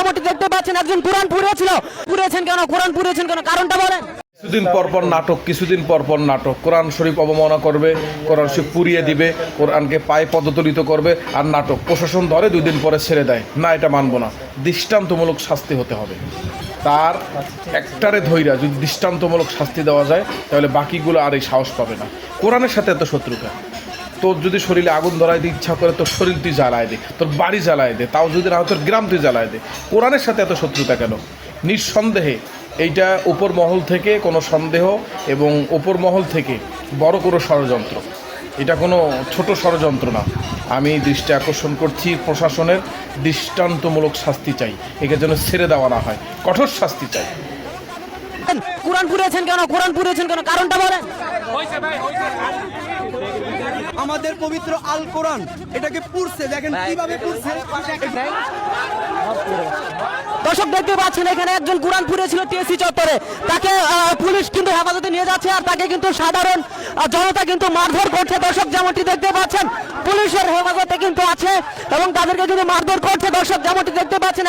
যেমনটি দেখতে পাচ্ছেন একজন কোরআন পুড়িয়েছেন কেন, কোরআন পুড়িয়েছেন কেন, কারণটা বলেন। কিছুদিন পরপর নাটক, কিছুদিন পরপর নাটক, কোরআন শরীফ অবমাননা করবে, কোরআন শরীফ পুড়িয়ে দিবে, কোরআনকে পায়ে পদতলিত করবে, আর নাটক প্রশাসন ধরে 2 দিন পরে ছেড়ে দেয়। না, এটা মানবো না, দৃষ্টান্তমূলক শাস্তি হতে হবে। তার একটারে ধৈরা যদি দৃষ্টান্তমূলক শাস্তি দেওয়া যায় তাহলে বাকিগুলো আর এই সাহস পাবে না। কোরআনের সাথে এত শত্রুতা, তোর যদি শরীরে আগুন ধরায় দিয়ে ইচ্ছা করে তোর শরীর তুই জ্বালায় দে, তোর বাড়ি জ্বালায় দে, তাও যদি না হয় তোর গ্রাম তুই জ্বালায় দে। কোরআনের সাথে এত শত্রুতা কেন? নিঃসন্দেহে এইটা উপর মহল থেকে কোনো সন্দেহ এবং উপর মহল থেকে বড় কোনো ষড়যন্ত্র, এটা কোনো ছোট ষড়যন্ত্র না। আমি দৃষ্টি আকর্ষণ করছি, প্রশাসনের দৃষ্টান্তমূলক শাস্তি চাই, একে যেন ছেড়ে দেওয়া না হয়, কঠোর শাস্তি চাই। কোরআন পুড়িয়েছেন কেন, কোরআন পুড়িয়েছেন কেন, কারণটা বলেন। আমাদের পবিত্র আল কোরআন এটাকে পুড়ছে, দেখেন কিভাবে পুড়ছে। দর্শক দেখতে পাচ্ছেন এখানে একজন কোরআন পুড়িয়েছিল টিএসসি চত্বরে, তাকে পুলিশ কিন্তু হেফাজতে নিয়ে যাচ্ছে, আর তাকে কিন্তু সাধারণ জনতা কিন্তু মারধর করছে। দর্শক যেমনটি দেখতে পাচ্ছেন পুলিশের হেফাজতে কিন্তু আছে এবং তাদেরকে কিন্তু মারধর করছে। দর্শক যেমনটি দেখতে পাচ্ছেন।